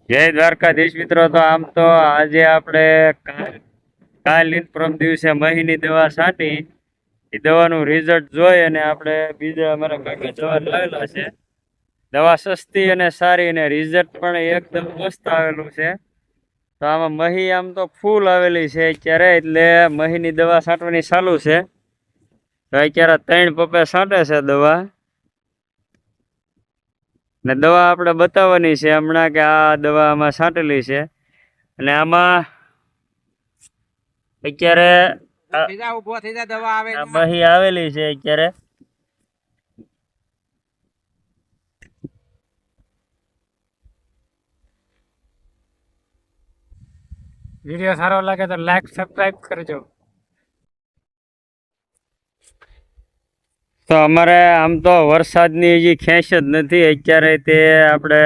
જય દ્વારકાધીશ મિત્રો. તો આમ તો આજે આપણે કાલ પરમ દિવસે મહીની દવા છાંટી, એ દવાનું રિઝલ્ટ જોઈ અને આપણે બીજા અમારા કાકા દવા લાવેલા છે. દવા સસ્તી અને સારી અને રિઝલ્ટ પણ એકદમ મસ્ત આવેલું છે. તો આમાં મહી આમ તો ફૂલ આવેલી છે અત્યારે, એટલે મહીની દવા છાંટવાની ચાલુ છે. તો અત્યારે 3 પપ્પે છાંટે છે દવા, ને દવા આપણે બતાવવાની છે હમણાં કે આ દવા આમાં છાંટેલી છે. અને આમાં અત્યારે મહી આવેલી છે અત્યારે. વિડીયો સારો લાગે તો લાઈક સબસ્ક્રાઇબ કરજો. તો અમારે આમ તો વરસાદની હજી ખેંચ જ નથી અત્યારે. તે આપણે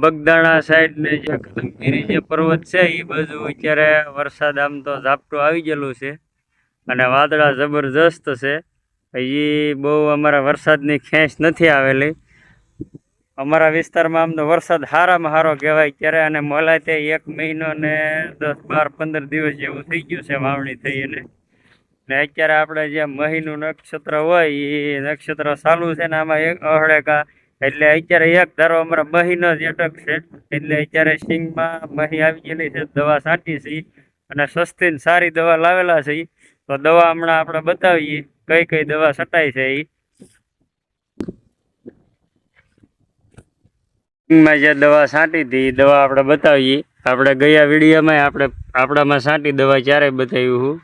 બગદાણા સાઈડ ને જે કદમગીરી જે પર્વત છે એ બાજુ અત્યારે વરસાદ આમ તો ઝાપટું આવી ગયેલું છે અને વાદળા જબરજસ્ત છે. હજી બહુ અમારા વરસાદની ખેંચ નથી આવેલી. અમારા વિસ્તારમાં આમ તો વરસાદ સારામાં સારો કહેવાય અત્યારે. અને મોલાય તે 1 મહિનો ને 10, 12, 15 દિવસ જેવું થઈ ગયું છે વાવણી થઈ. અને ને અત્યારે આપણે જે મહીનું નક્ષત્ર હોય એ નક્ષત્ર ચાલુ છે ને આમાં એક અહળેકા, એટલે અત્યારે એક ધારો અમારા મહીનો જ અટક છે. એટલે અત્યારે સિંગમાં મહી આવી ગયેલી છે, દવા છાંટી છે અને સસ્તી ને સારી દવા લાવેલા છે. તો દવા હમણાં આપણે બતાવીએ કઈ કઈ દવા છટાય છે. માં જે દવા છાંટી હતી એ દવા આપણે બતાવીએ. આપણે ગયા વિડીયોમાં આપણામાં છાંટી દવા ક્યારેય બતાવ્યું હું.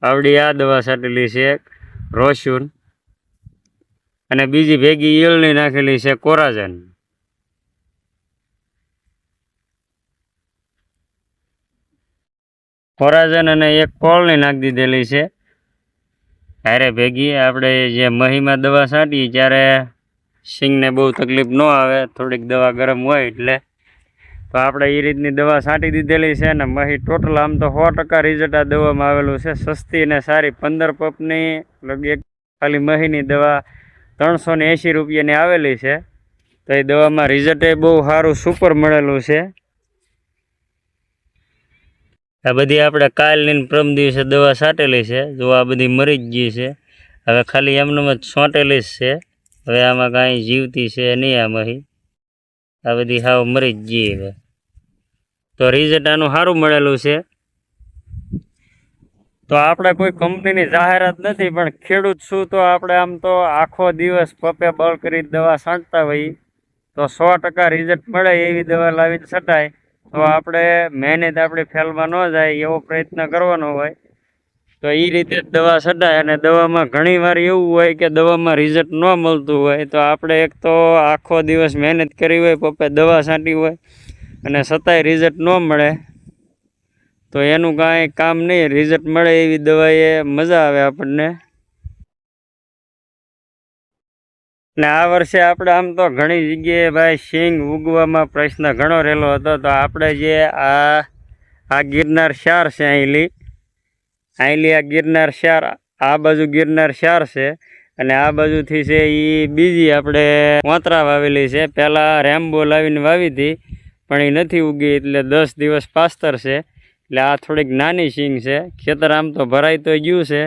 આવડી આ દવા છાંટેલી છે રોશુન, અને બીજી ભેગી ઈયળની નાખેલી છે કોરાજન. અને એક કોળની નાખી દીધેલી છે અરે ભેગી. આપણે જે મહીમાં દવા છાંટીએ ત્યારે સિંગને બહુ તકલીફ ન આવે, થોડીક દવા ગરમ હોય એટલે. તો આપણે એ રીતની દવા છાંટી દીધેલી છે. ને મહી ટોટલ આમ તો 100% રિઝલ્ટ આ દવામાં આવેલું છે. સસ્તી અને સારી 15 પપની લગભગ ખાલી મહીની દવા 380 રૂપિયાની આવેલી છે. તો એ દવામાં રિઝલ્ટ એ બહુ સારું સુપર મળેલું છે. આ બધી આપણે કાલની પ્રમ દિવસે દવા છાંટેલી છે. જો આ બધી મરી જ ગઈ છે. હવે ખાલી એમનેમ જ છોંટેલી જ છે. હવે આમાં કાંઈ જીવતી છે નહીં આ મહી. આ બધી હાવ મરી જ ગઈ. હવે તો રિઝલ્ટ આનું સારું મળેલું છે. તો આપણે કોઈ કંપનીની જાહેરાત નથી, પણ ખેડૂત શું તો આપણે આમ તો આખો દિવસ પપ્પે બળ કરી દવા છાંટતા હોઈએ તો 100% રિઝલ્ટ મળે એવી દવા લાવીને છટાય. તો આપણે મહેનત આપણી ફેલમાં ન જાય એવો પ્રયત્ન કરવાનો હોય. તો એ રીતે જ દવા છટાય. અને દવામાં ઘણી વાર એવું હોય કે દવામાં રિઝલ્ટ ન મળતું હોય, તો આપણે એક તો આખો દિવસ મહેનત કરી હોય, પપ્પે દવા છાંટી હોય અને છતાંય રિઝલ્ટ ન મળે, તો એનું કાંઈ કામ નહીં. રિઝલ્ટ મળે એવી દવા એ મજા આવે આપણને. ને આ વર્ષે આપણે આમ તો ઘણી જગ્યાએ ભાઈ સિંગ ઉગવામાં પ્રશ્ન ઘણો રહેલો હતો. તો આપણે જે આ ગિરનાર શાર છે અહીંલી આ ગિરનાર શાર, આ બાજુ ગિરનાર શાર છે અને આ બાજુથી છે એ બીજી આપણે કોતરા વાવેલી છે. પહેલાં રેમ્બો લાવીને વાવી હતી પણ એ નથી ઉગી, એટલે 10 દિવસ પાસ્તર છે. એટલે આ થોડીક નાની સિંગ છે. ખેતર આમ તો ભરાઈ તો ગયું છે,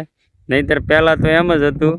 નહીંતર પહેલાં તો એમ જ હતું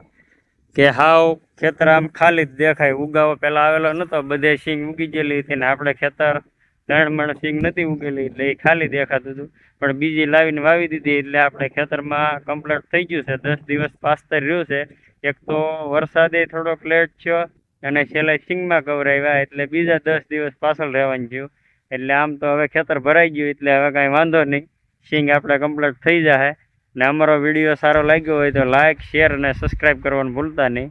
કે હાવ ખેતર આમ ખાલી જ દેખાય. ઉગાવો પહેલાં આવેલો નહોતો, બધે સિંગ ઉગી ગયેલી હતી ને આપણે ખેતર 3 મણ સિંગ નથી ઉગેલી, એટલે એ ખાલી દેખાતું હતું. પણ બીજી લાવીને વાવી દીધી એટલે આપણે ખેતરમાં કમ્પ્લીટ થઈ ગયું છે. 10 દિવસ પાસ્તર રહ્યું છે. એક તો વરસાદે થોડોક લેટ થયો અને છેલ્લે સિંગમાં કવરાવ્યા, એટલે બીજા 10 દિવસ પાછળ રહેવાનું થયું. એટલે આમ તો હવે ખેતર ભરાઈ ગયું, એટલે હવે કાંઈ વાંધો નહીં, સિંગ આપણે કમ્પ્લીટ થઈ જાય. ને અમારો વિડીયો સારો લાગ્યો હોય તો લાઇક, શેર અને સબસ્ક્રાઈબ કરવાનું ભૂલતા નહીં.